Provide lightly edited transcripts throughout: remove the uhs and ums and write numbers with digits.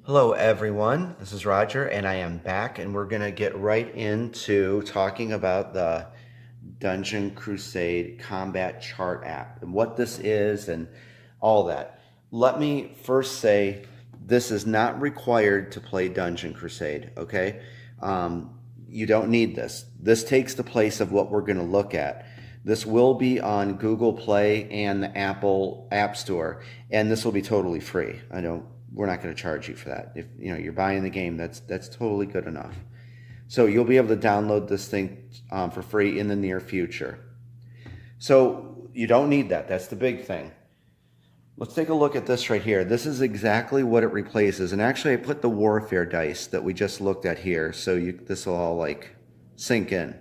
Hello everyone, this is Roger and I am back and we're going to get right into talking about the Dungeon Crusade Combat Chart app and what this is and all that. Let me first say this is not required to play Dungeon Crusade, okay? You don't need this. This takes the place of what we're going to look at. This will be on Google Play and the Apple App Store, and this will be totally free. We're not going to charge you for that. If you're buying the game, that's totally good enough. So you'll be able to download this thing for free in the near future. So you don't need that. That's the big thing. Let's take a look at this right here. This is exactly what it replaces. And actually, I put the warfare dice that we just looked at here, so this will all like sink in.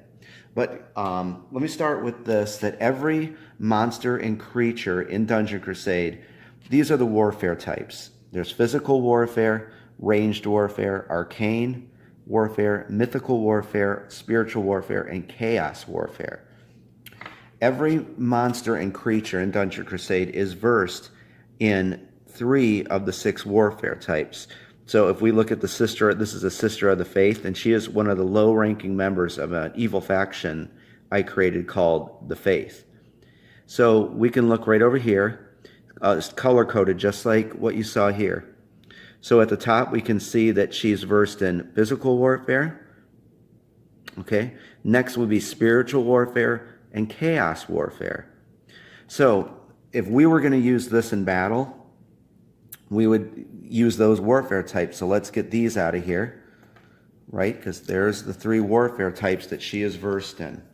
But let me start with this, that every monster and creature in Dungeon Crusade, these are the warfare types. There's physical warfare, ranged warfare, arcane warfare, mythical warfare, spiritual warfare, and chaos warfare. Every monster and creature in Dungeon Crusade is versed in 3 of the 6 warfare types. So if we look at the sister, this is a sister of the faith, and she is one of the low-ranking members of an evil faction I created called the Faith. So we can look right over here. It's color-coded just like what you saw here. So at the top we can see that she's versed in physical warfare. Okay. Next would be spiritual warfare and chaos warfare. So if we were going to use this in battle, we would use those warfare types. So let's get these out of here, right? Because there's the 3 warfare types that she is versed in.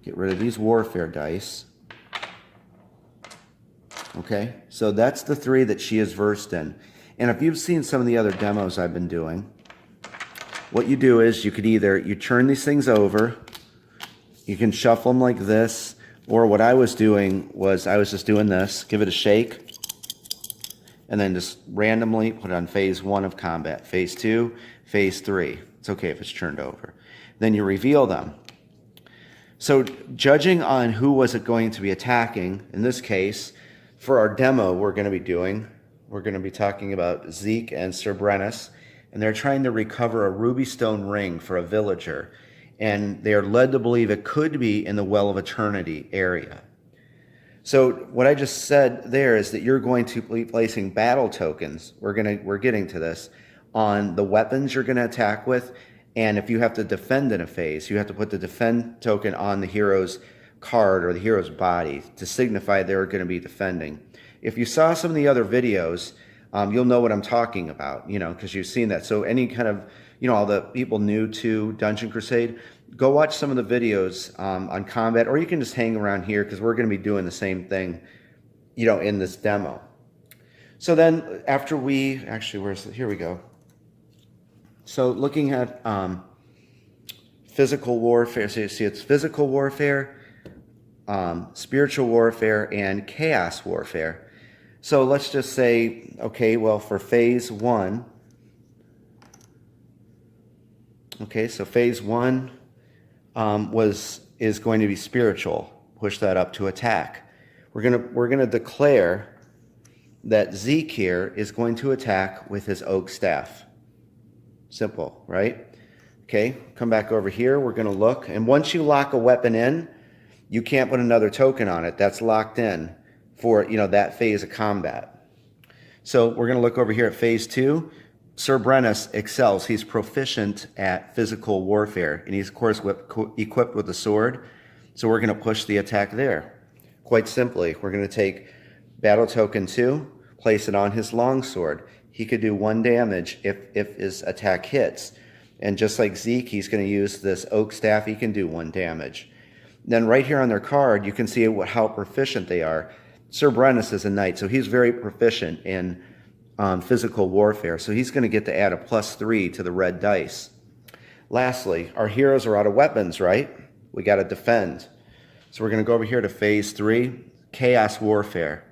Get rid of these warfare dice. Okay, so that's the 3 that she is versed in. And if you've seen some of the other demos I've been doing, what you do is you turn these things over, you can shuffle them like this, or what I was doing was I was just doing this, give it a shake, and then just randomly put it on phase 1 of combat, phase 2, phase 3. It's okay if it's turned over. Then you reveal them. So judging on who was it going to be attacking, in this case, for our demo we're going to be talking about Zeke and Sir Brennis, and they're trying to recover a ruby stone ring for a villager, and they are led to believe it could be in the Well of Eternity area. So what I just said there is that you're going to be placing battle tokens, we're getting to this, on the weapons you're going to attack with, and if you have to defend in a phase, you have to put the defend token on the hero's card or the hero's body to signify they're going to be defending. If you saw some of the other videos, you'll know what I'm talking about, because you've seen that. So any kind of, all the people new to Dungeon Crusade, go watch some of the videos on combat, or you can just hang around here because we're going to be doing the same thing, in this demo. So then after here we go. So looking at physical warfare, so you see it's physical warfare, spiritual warfare, and chaos warfare. So let's just say, okay, well, for phase 1, okay, so phase 1 is going to be spiritual. Push that up to attack. We're gonna declare that Zeke here is going to attack with his oak staff. Simple, right? Okay, come back over here. We're gonna look, and once you lock a weapon in, you can't put another token on it. That's locked in for that phase of combat. So we're going to look over here at phase 2. Sir Brennis excels. He's proficient at physical warfare, and he's of course equipped with a sword. So we're going to push the attack there. Quite simply, we're going to take battle token 2, place it on his longsword. He could do 1 damage if his attack hits. And just like Zeke, he's going to use this oak staff. He can do 1 damage. Then right here on their card, you can see how proficient they are. Sir Brennis is a knight, so he's very proficient in physical warfare. So he's going to get to add a +3 to the red dice. Lastly, our heroes are out of weapons, right? We got to defend. So we're going to go over here to phase 3, chaos warfare.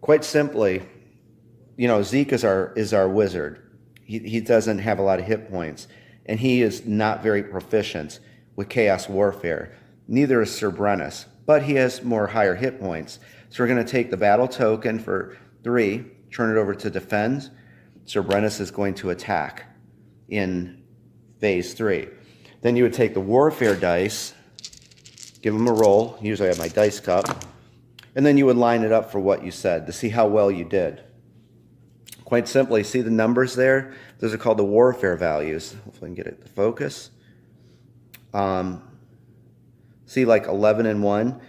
Quite simply, Zeke is our wizard. He doesn't have a lot of hit points, and he is not very proficient with chaos warfare. Neither is Sir Brennis, but he has more higher hit points. So we're going to take the battle token for 3, turn it over to defend, Sir Brennus is going to attack in phase 3. Then you would take the warfare dice, give them a roll. Usually I have my dice cup. And then you would line it up for what you said to see how well you did. Quite simply, see the numbers there? Those are called the warfare values. Hopefully I can get it to focus. See, like 11 and 1?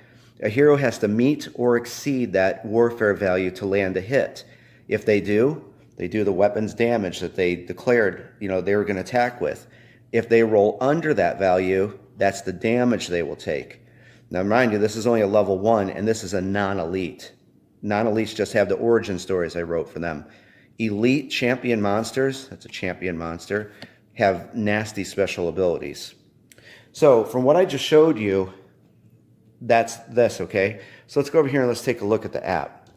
A hero has to meet or exceed that warfare value to land a hit. If they do the weapon's damage that they declared, they were going to attack with. If they roll under that value, that's the damage they will take. Now, mind you, this is only a level 1, and this is a non-elite. Non-elites just have the origin stories I wrote for them. Elite champion monsters, that's a champion monster, have nasty special abilities. So, from what I just showed you, that's this, okay? So let's go over here and let's take a look at the app.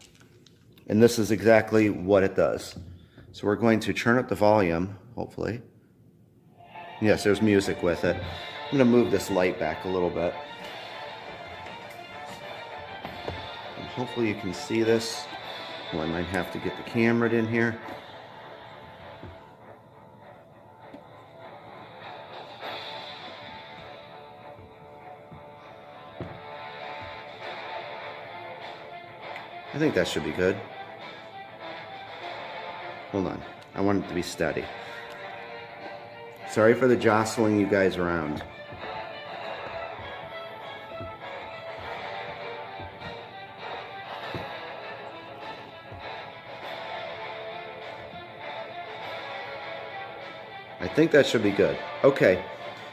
And this is exactly what it does. So we're going to turn up the volume, hopefully. Yes, there's music with it. I'm going to move this light back a little bit. And hopefully you can see this. Well, I might have to get the camera in here. I think that should be good. Hold on. I want it to be steady. Sorry for the jostling you guys around. I think that should be good. Okay.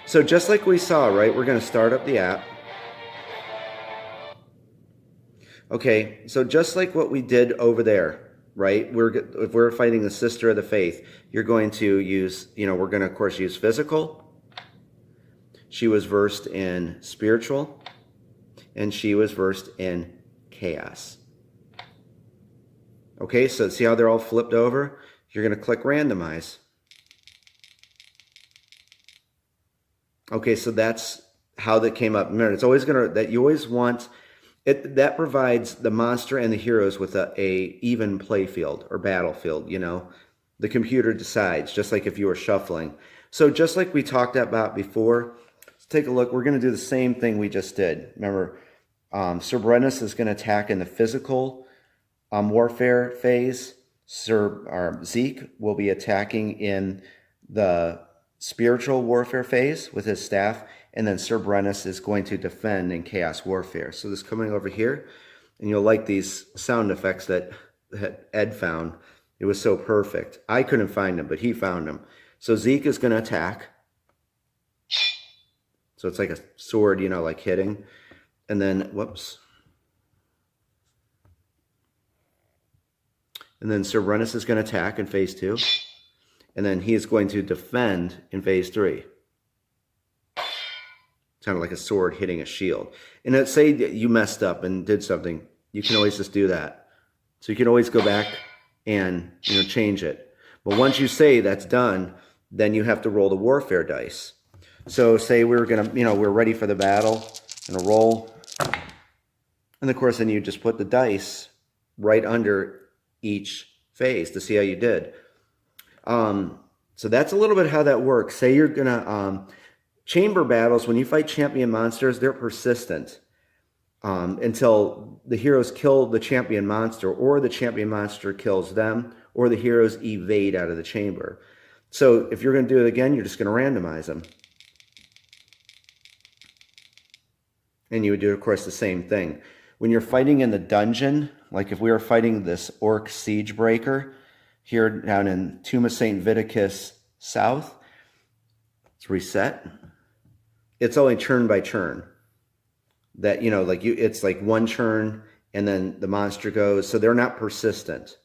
So just like we saw, right, we're going to start up the app. Okay, so just like what we did over there, right? If we're fighting the Sister of the Faith, you're going to use, we're going to, of course, use physical. She was versed in spiritual, and she was versed in chaos. Okay, so see how they're all flipped over? You're going to click randomize. Okay, so that's how that came up. Remember, it's always going to, that you always want... that provides the monster and the heroes with a even play field or battlefield, The computer decides, just like if you were shuffling. So just like we talked about before, let's take a look. We're going to do the same thing we just did. Remember, Sir Brennus is going to attack in the physical warfare phase. Zeke will be attacking in the spiritual warfare phase with his staff. And then Sir Brennus is going to defend in Chaos Warfare. So this coming over here, and you'll like these sound effects that Ed found. It was so perfect. I couldn't find them, but he found them. So Zeke is going to attack. So it's like a sword, like hitting. And then, whoops. And then Sir Brennus is going to attack in phase 2. And then he is going to defend in phase 3. Kind of like a sword hitting a shield. And let's say that you messed up and did something, you can always just do that. So you can always go back and change it. But once you say that's done, then you have to roll the warfare dice. So say we're gonna, we're ready for the battle, and a roll, and of course then you just put the dice right under each phase to see how you did. So that's a little bit how that works. Say you're gonna chamber battles, when you fight champion monsters, they're persistent until the heroes kill the champion monster, or the champion monster kills them, or the heroes evade out of the chamber. So if you're going to do it again, you're just going to randomize them. And you would do, of course, the same thing. When you're fighting in the dungeon, like if we were fighting this orc siege breaker here down in Tomb of St. Viticus South, let's reset. It's only turn by turn. That, it's like one turn and then the monster goes. So they're not persistent.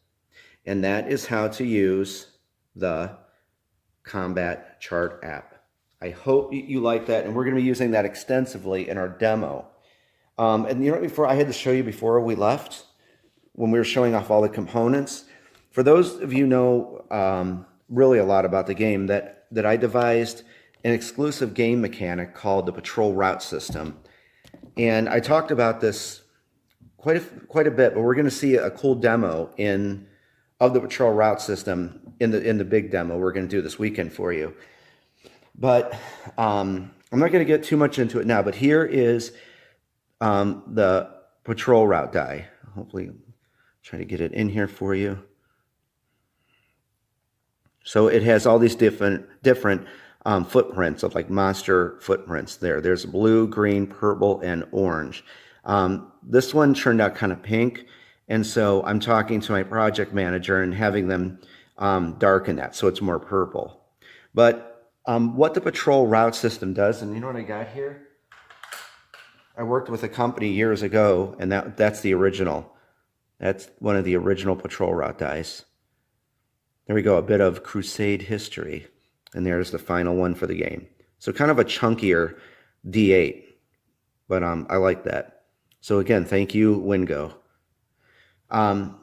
And that is how to use the Combat Chart app. I hope you like that. And we're going to be using that extensively in our demo. And before I had to show you before we left, when we were showing off all the components, for those of you who know really a lot about the game, that I devised an exclusive game mechanic called the Patrol Route System. And I talked about this quite a bit, but we're going to see a cool demo in of the patrol route system in the big demo we're going to do this weekend for you. But I'm not going to get too much into it now, but here is the patrol route die. Hopefully, try to get it in here for you. So it has all these different footprints of like monster footprints there. There's blue, green, purple, and orange. This one turned out kind of pink, and so I'm talking to my project manager and having them darken that so it's more purple. But what the patrol route system does, and you know what I got here? I worked with a company years ago, and that's the original. That's one of the original patrol route dice. There we go, a bit of Crusade history. And there's the final one for the game. So kind of a chunkier D8, but I like that. So again, thank you, Wingo. But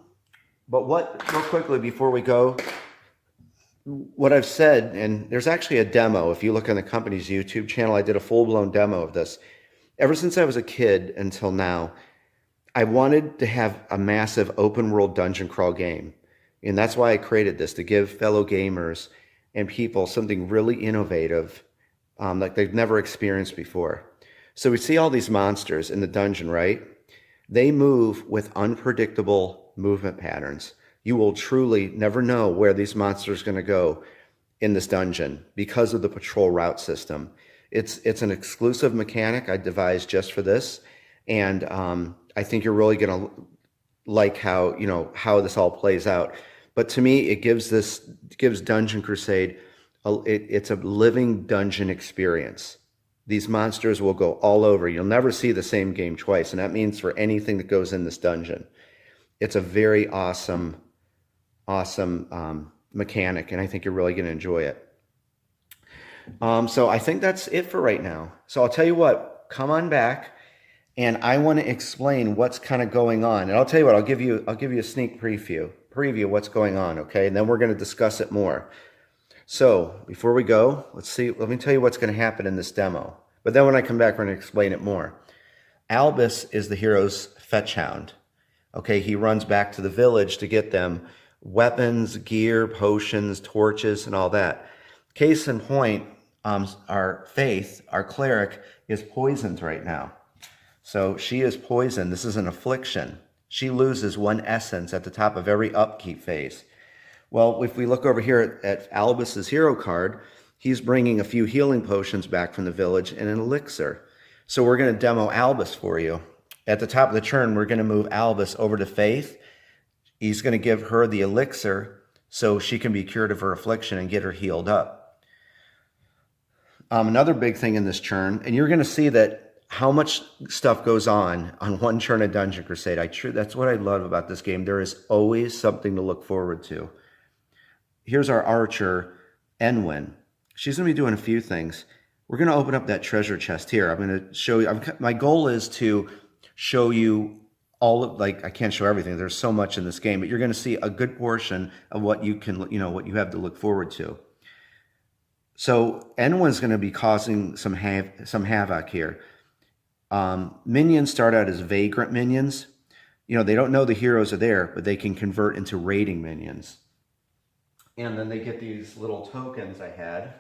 real quickly before we go, what I've said, and there's actually a demo. If you look on the company's YouTube channel, I did a full-blown demo of this. Ever since I was a kid until now, I wanted to have a massive open-world dungeon crawl game. And that's why I created this, to give fellow gamers and people something really innovative like they've never experienced before. So we see all these monsters in the dungeon, right? They move with unpredictable movement patterns. You will truly never know where these monsters are going to go in this dungeon because of the patrol route system. It's an exclusive mechanic I devised just for this, and I think you're really going to like how this all plays out. But to me, it gives Dungeon Crusade it's a living dungeon experience. These monsters will go all over. You'll never see the same game twice, and that means for anything that goes in this dungeon. It's a very awesome mechanic, and I think you're really going to enjoy it. So I think that's it for right now. So I'll tell you what, come on back, and I want to explain what's kind of going on. And I'll tell you what, I'll give you a sneak preview of what's going on, okay? And then we're going to discuss it more. So before we go, let me tell you what's going to happen in this demo. But then when I come back, we're going to explain it more. Albus is the hero's fetch hound. Okay, he runs back to the village to get them weapons, gear, potions, torches, and all that. Case in point, our Faith, our cleric, is poisoned right now. So she is poisoned. This is an affliction. She loses 1 essence at the top of every upkeep phase. Well, if we look over here at Albus's hero card, he's bringing a few healing potions back from the village and an elixir. So we're going to demo Albus for you. At the top of the turn, we're going to move Albus over to Faith. He's going to give her the elixir so she can be cured of her affliction and get her healed up. Another big thing in this turn, and you're going to see that how much stuff goes on one turn of Dungeon Crusade. That's what I love about this game. There is always something to look forward to. Here's our archer, Enwyn. She's going to be doing a few things. We're going to open up that treasure chest here. I'm going to show you. My goal is to show you all of, I can't show everything. There's so much in this game, but you're going to see a good portion of what you can, what you have to look forward to. So Enwyn's going to be causing some havoc here. Minions start out as vagrant minions. They don't know the heroes are there, but they can convert into raiding minions. And then they get these little tokens I had.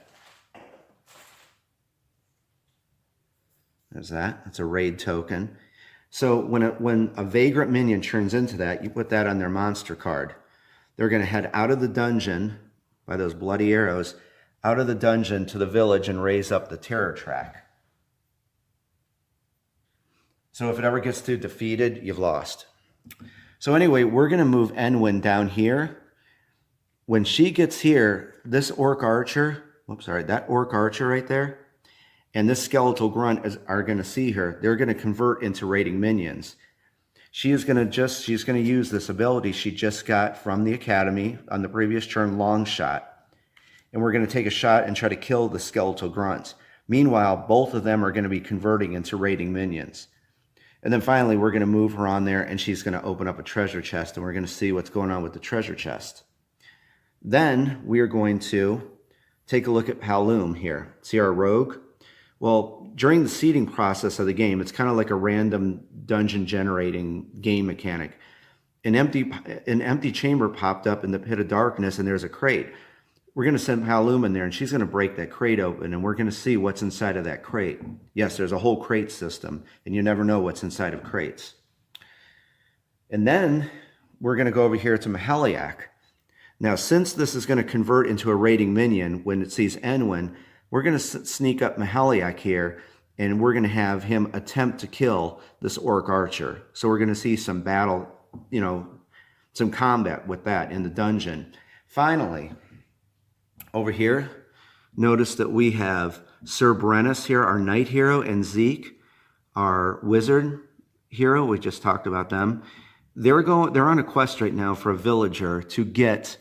There's that. That's a raid token. So when a vagrant minion turns into that, you put that on their monster card. They're going to head out of the dungeon by those bloody arrows, out of the dungeon to the village and raise up the terror track. So if it ever gets too defeated, you've lost. So anyway, we're going to move Enwyn down here. When she gets here, this orc archer, that orc archer right there, and this skeletal grunt are going to see her. They're going to convert into raiding minions. She's going to use this ability she just got from the academy on the previous turn, long shot. And we're going to take a shot and try to kill the skeletal grunts. Meanwhile, both of them are going to be converting into raiding minions. And then finally, we're going to move her on there, and she's going to open up a treasure chest, and we're going to see what's going on with the treasure chest. Then we are going to take a look at Palum here. See our rogue? Well, during the seeding process of the game, it's kind of like a random dungeon generating game mechanic. an empty chamber popped up in the pit of darkness and there's a crate. We're going to send Paloma in there and she's going to break that crate open and we're going to see what's inside of that crate. Yes, there's a whole crate system and you never know what's inside of crates. And then we're going to go over here to Mahaliak. Now, since this is going to convert into a raiding minion when it sees Enwin, we're going to sneak up Mahaliak here and we're going to have him attempt to kill this orc archer. So we're going to see some battle, you know, some combat with that in the dungeon. Finally, over here, notice that we have Sir Brennus here, our knight hero, and Zeke, our wizard hero. We just talked about them. They're on a quest right now for a villager to get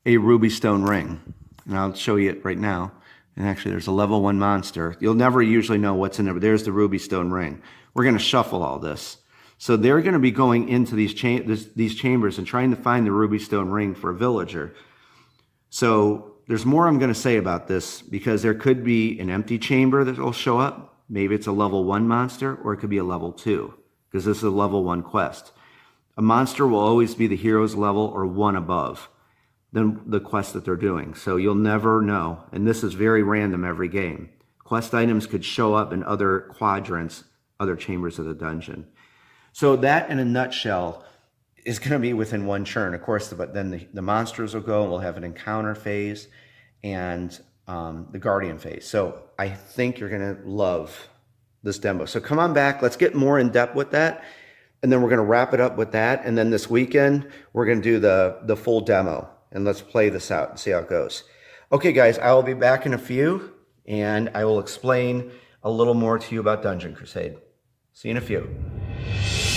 a ruby stone ring. And I'll show you it right now. And actually, there's a level 1 monster. You'll never usually know what's in there, but there's the ruby stone ring. We're going to shuffle all this. So they're going to be going into these chambers and trying to find the ruby stone ring for a villager. So there's more I'm going to say about this because there could be an empty chamber that will show up. Maybe it's a level 1 monster or it could be a level 2 because this is a level 1 quest. A monster will always be the hero's level or 1 above than the quest that they're doing. So you'll never know. And this is very random every game. Quest items could show up in other quadrants, other chambers of the dungeon. So that in a nutshell is going to be within 1 turn. Of course, but then the monsters will go and we'll have an encounter phase and the guardian phase. So I think you're going to love this demo. So come on back. Let's get more in depth with that. And then we're going to wrap it up with that. And then this weekend, we're going to do the full demo. And let's play this out and see how it goes. Okay, guys, I will be back in a few. And I will explain a little more to you about Dungeon Crusade. See you in a few.